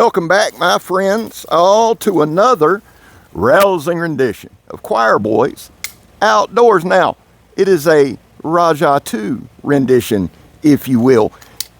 Welcome back, my friends, all to another rousing rendition of Choir Boys Outdoors. Now, it is a Rajah 2 rendition, if you will.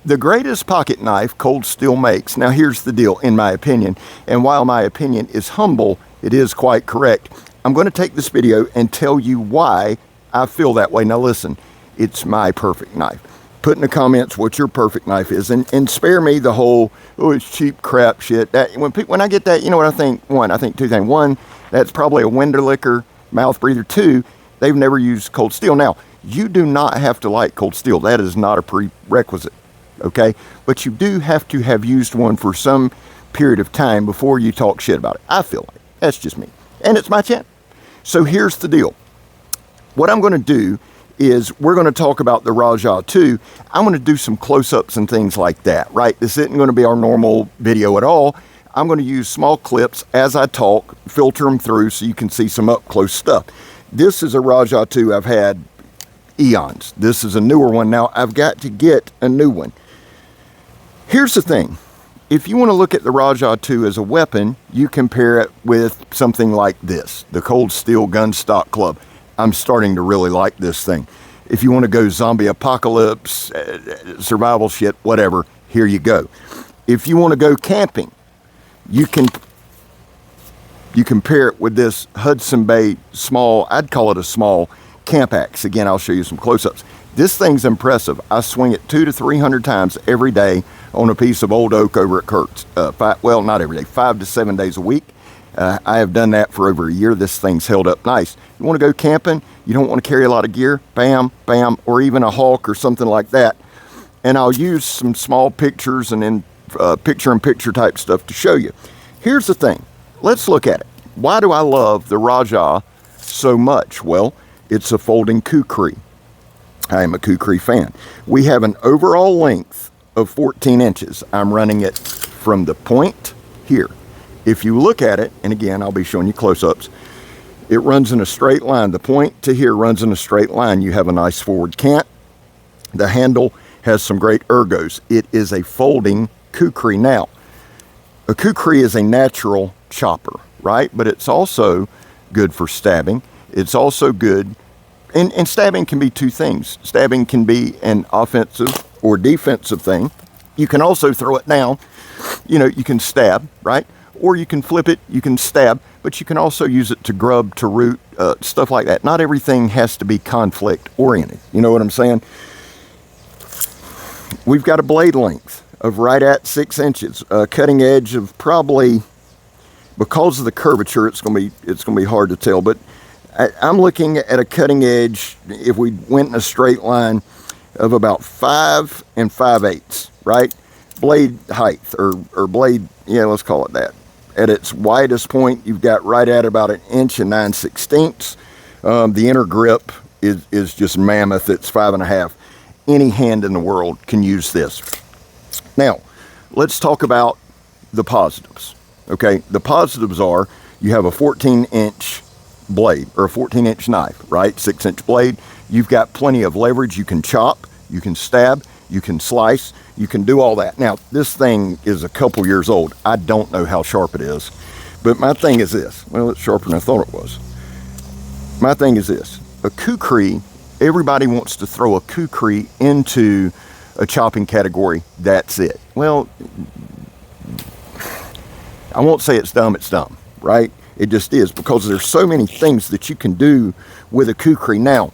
The greatest pocket knife Cold Steel makes. Now, here's the deal, in my opinion, and while my opinion is humble, it is quite correct. I'm going to take this video and tell you why I feel that way. Now, listen, it's my perfect knife. Put in the comments what your perfect knife is, and spare me the whole, oh, it's cheap crap shit. That when I get that, you know what I think? I think two things. One, that's probably a window licker, mouth breather. Two, they've never used Cold Steel. Now, you do not have to like Cold Steel. That is not a prerequisite, okay? But you do have to have used one for some period of time before you talk shit about it. I feel like. That's just me. And it's my channel. So here's the deal. What I'm going to do is we're going to talk about the Rajah 2. I'm going to do some close-ups and things like that, right? This isn't going to be our normal video at all. I'm going to use small clips as I talk, filter them through so you can see some up-close stuff. This is a Rajah 2 I've had eons. This is a newer one. Now, I've got to get a new one. Here's the thing. If you want to look at the Rajah 2 as a weapon, you compare it with something like this, the Cold Steel Gun Stock Club. I'm starting to really like this thing. If you want to go zombie apocalypse, survival shit, whatever, here you go. If you want to go camping, you can pair it with this Hudson Bay small, I'd call it a small camp axe. Again, I'll show you some close-ups. This thing's impressive. I swing it 200 to 300 times every day on a piece of old oak over at Kurt's. Well, not every day, 5 to 7 days a week. I have done that for over a year. This thing's held up nice. You want to go camping, you don't want to carry a lot of gear, bam, bam, or even a hawk or something like that. And I'll use some small pictures and then picture-in-picture type stuff to show you. Here's the thing. Let's look at it. Why do I love the Rajah so much? Well, it's a folding kukri. I am a kukri fan. We have an overall length of 14 inches. I'm running it from the point here. If you look at it, and again, I'll be showing you close-ups, it runs in a straight line. The point to here runs in a straight line. You have a nice forward cant. The handle has some great ergos. It is a folding kukri. Now, a kukri is a natural chopper, right? But it's also good for stabbing. It's also good, and stabbing can be two things. Stabbing can be an offensive or defensive thing. You can also throw it down. You know, you can stab, right? Or you can flip it, you can stab, but you can also use it to grub, to root, stuff like that. Not everything has to be conflict-oriented. You know what I'm saying? We've got a blade length of right at 6 inches, a cutting edge of probably, because of the curvature, it's going to be hard to tell, but I'm looking at a cutting edge, if we went in a straight line, of about 5 5/8, right? Blade height, or blade, yeah, let's call it that. At its widest point, you've got right at about 1 9/16. The inner grip is just mammoth. It's 5.5. Any hand in the world can use this. Now, let's talk about the positives. Okay, the positives are you have a 14-inch blade, or a 14-inch knife, right? 6-inch blade. You've got plenty of leverage. You can chop, you can stab, you can slice, you can do all that. Now, this thing is a couple years old. I don't know how sharp it is, but my thing is this. Well, it's sharper than I thought it was. My thing is this. A kukri, everybody wants to throw a kukri into a chopping category. That's it. Well, I won't say it's dumb, right? It just is, because there's so many things that you can do with a kukri. Now,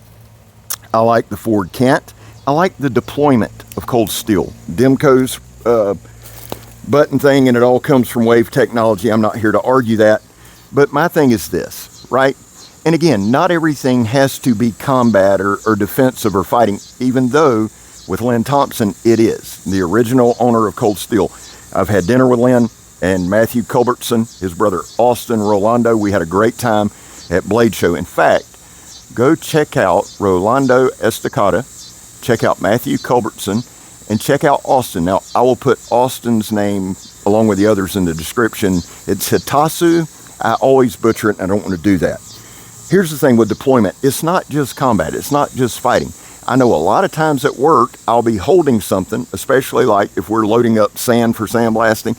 I like the forward cant. I like the deployment of Cold Steel. Demco's button thing, and it all comes from Wave technology. I'm not here to argue that. But my thing is this, right? And again, not everything has to be combat or defensive or fighting, even though with Lynn Thompson, it is. The original owner of Cold Steel. I've had dinner with Lynn and Matthew Culbertson, his brother Austin Rolando. We had a great time at Blade Show. In fact, go check out Rolando Estacada. Check out Matthew Culbertson, and check out Austin. Now, I will put Austin's name along with the others in the description. It's Hitasu. I always butcher it, and I don't want to do that. Here's the thing with deployment. It's not just combat. It's not just fighting. I know a lot of times at work, I'll be holding something, especially like if we're loading up sand for sandblasting,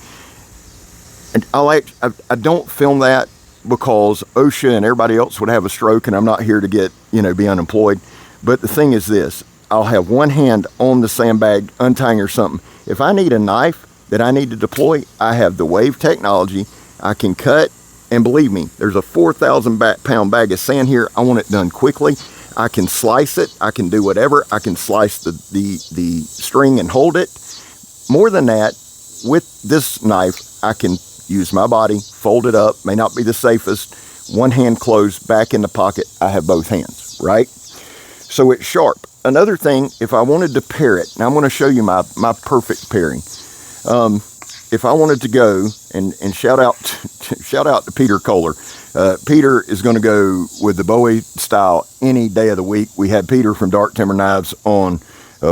And I don't film that because OSHA and everybody else would have a stroke, and I'm not here to get, be unemployed. But the thing is this, I'll have one hand on the sandbag untying or something. If I need a knife that I need to deploy, I have the wave technology. I can cut, and believe me, there's a 4,000 pound bag of sand here. I want it done quickly. I can slice it. I can do whatever. I can slice the string and hold it. More than that, with this knife, I can use my body, fold it up, may not be the safest, one hand closed, back in the pocket. I have both hands, right? So it's sharp. Another thing, if I wanted to pair it, now I'm going to show you my perfect pairing. If I wanted to go, and shout out to Peter Kohler. Peter is going to go with the Bowie style any day of the week. We had Peter from Dark Timber Knives on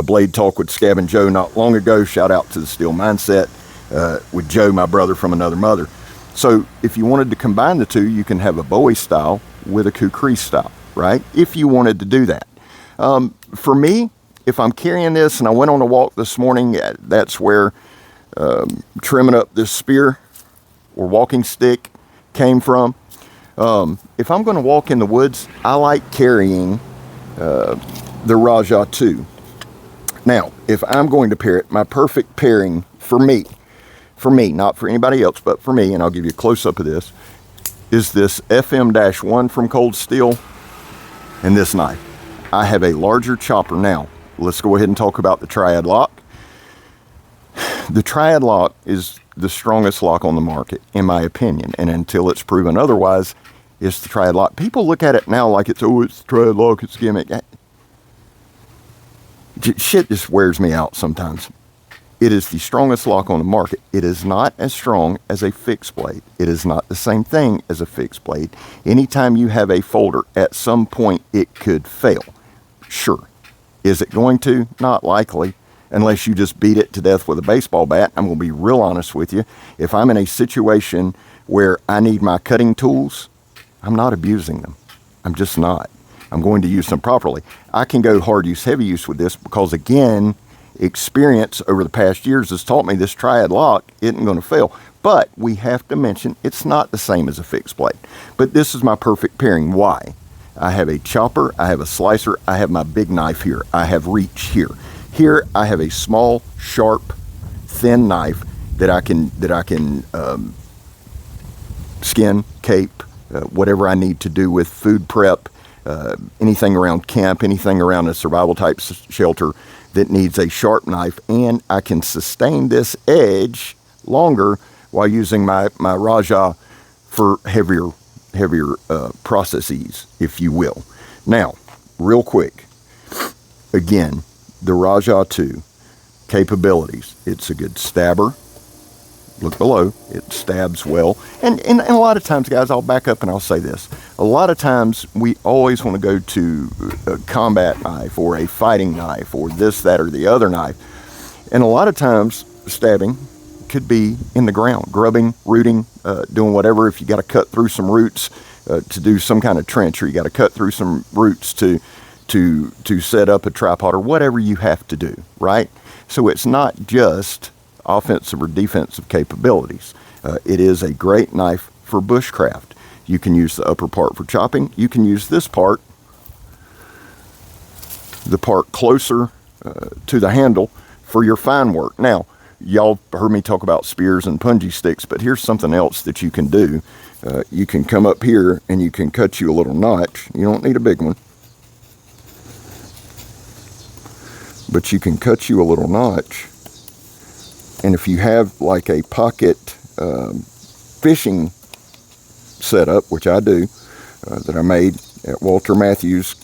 Blade Talk with Scab and Joe not long ago. Shout out to the Steel Mindset with Joe, my brother from another mother. So if you wanted to combine the two, you can have a Bowie style with a Kukri style, right? If you wanted to do that. For me, if I'm carrying this, and I went on a walk this morning, that's where trimming up this spear or walking stick came from. If I'm going to walk in the woods, I like carrying the Rajah 2. Now, if I'm going to pair it, my perfect pairing for me, not for anybody else, but for me, and I'll give you a close-up of this, is this FM-1 from Cold Steel and this knife. I have a larger chopper now. Let's go ahead and talk about the Triad lock. The Triad lock is the strongest lock on the market, in my opinion, and until it's proven otherwise, it's the Triad lock. People look at it now like it's the Triad lock, it's a gimmick. Shit just wears me out sometimes. It is the strongest lock on the market. It is not as strong as a fixed blade. It is not the same thing as a fixed blade. Anytime you have a folder, at some point it could fail. Sure. Is it going to? Not likely. Unless you just beat it to death with a baseball bat. I'm going to be real honest with you. If I'm in a situation where I need my cutting tools, I'm not abusing them. I'm just not. I'm going to use them properly. I can go hard use, heavy use with this because, again, experience over the past years has taught me this Triad lock isn't going to fail. But we have to mention it's not the same as a fixed blade. But this is my perfect pairing. Why? I have a chopper, I have a slicer, I have my big knife here, I have reach here. Here I have a small, sharp, thin knife that I can skin, cape, whatever I need to do with food prep, anything around camp, anything around a survival type shelter that needs a sharp knife, and I can sustain this edge longer while using my Rajah for heavier processes, if you will. Now, real quick, again, the Rajah 2 capabilities. It's a good stabber. Look below. It stabs well. And a lot of times, guys, I'll back up and I'll say this. A lot of times, we always want to go to a combat knife or a fighting knife or this, that, or the other knife. And a lot of times, stabbing could be in the ground, grubbing, rooting, doing whatever. If you got to cut through some roots to do some kind of trench, or you got to cut through some roots to set up a tripod, or whatever you have to do, right? So it's not just offensive or defensive capabilities. It is a great knife for bushcraft. You can use the upper part for chopping. You can use this part, the part closer to the handle, for your fine work. Now, y'all heard me talk about spears and punji sticks, but here's something else that you can do. You can come up here and you can cut you a little notch. You don't need a big one, but you can cut you a little notch. And if you have like a pocket fishing setup, which I do, that I made at Walter Matthews'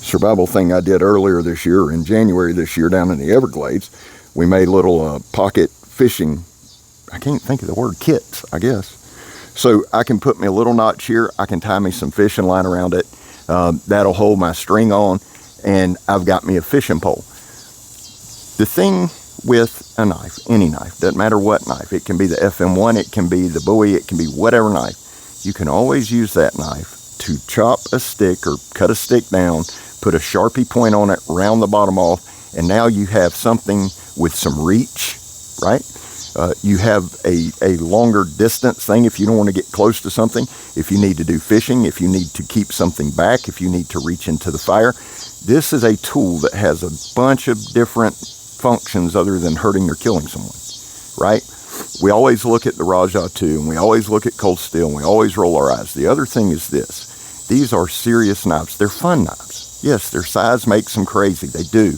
survival thing I did earlier this year, in January this year, down in the Everglades, we made little pocket fishing, I can't think of the word, kits, I guess. So I can put me a little notch here. I can tie me some fishing line around it. That'll hold my string on, and I've got me a fishing pole. The thing with a knife, any knife, doesn't matter what knife, it can be the FM1, it can be the Bowie, it can be whatever knife, you can always use that knife to chop a stick or cut a stick down, put a Sharpie point on it, round the bottom off, and now you have something with some reach, right? You have a longer distance thing if you don't want to get close to something, if you need to do fishing, if you need to keep something back, if you need to reach into the fire. This is a tool that has a bunch of different functions other than hurting or killing someone, right? We always look at the Rajah 2, and we always look at cold steel, and we always roll our eyes. The other thing is this. These are serious knives. They're fun knives. Yes, their size makes them crazy. They do.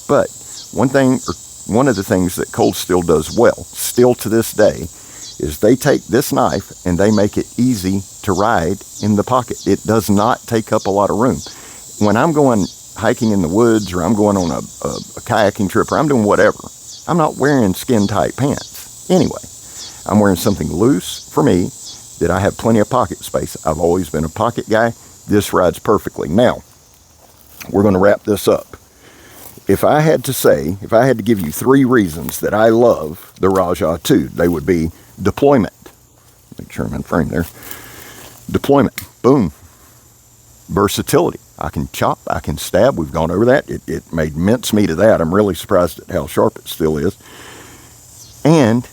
But one of the things that cold steel does well, still to this day, is they take this knife and they make it easy to ride in the pocket. It does not take up a lot of room. When I'm going hiking in the woods, or I'm going on a kayaking trip, or I'm doing whatever, I'm not wearing skin-tight pants. Anyway, I'm wearing something loose for me that I have plenty of pocket space. I've always been a pocket guy. This rides perfectly. Now, we're going to wrap this up. If I had to give you 3 reasons that I love the Rajah 2, they would be deployment. Make sure I'm in frame there. Deployment. Boom. Versatility. I can chop, I can stab. We've gone over that. It made mincemeat of that. I'm really surprised at how sharp it still is. And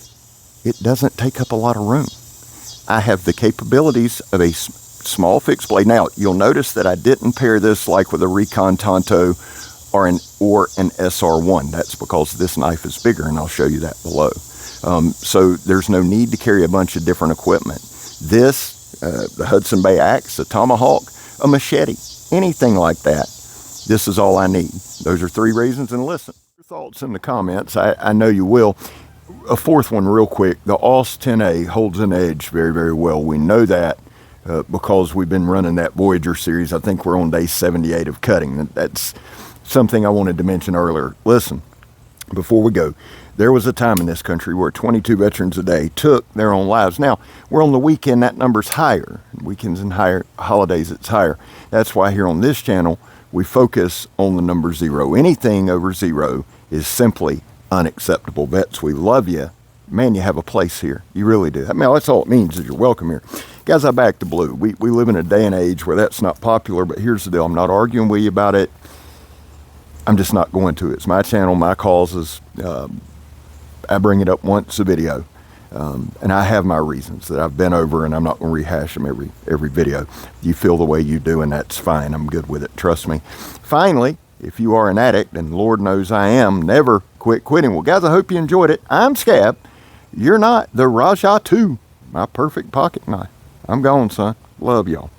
it doesn't take up a lot of room. I have the capabilities of a small fixed blade. Now, you'll notice that I didn't pair this like with a Recon Tonto or an SR1. That's because this knife is bigger, and I'll show you that below. So there's no need to carry a bunch of different equipment. This, the Hudson Bay Axe, a tomahawk, a machete, anything like that, this is all I need. Those are 3 reasons, and listen. Your thoughts in the comments, I know you will. A 4th one real quick, the AUS 10A holds an edge very, very well. We know that because we've been running that Voyager series. I think we're on day 78 of cutting. That's something I wanted to mention earlier. Listen, before we go, there was a time in this country where 22 veterans a day took their own lives. Now, we're on the weekend, that number's higher. Weekends and higher holidays, it's higher. That's why here on this channel, we focus on the number 0. Anything over 0 is simply unacceptable. Vets, we love you. Man, you have a place here. You really do. I mean, that's all it means, is you're welcome here. Guys, I back the blue. We live in a day and age where that's not popular, but here's the deal. I'm not arguing with you about it. I'm just not going to. It's my channel, my causes. I bring it up once a video, and I have my reasons that I've been over, and I'm not going to rehash them every video. You feel the way you do, and that's fine. I'm good with it. Trust me. Finally, if you are an addict, and Lord knows I am, never quit quitting. Well, guys, I hope you enjoyed it. I'm Scab. You're not. The Rajah 2, my perfect pocket knife. I'm gone, son. Love y'all.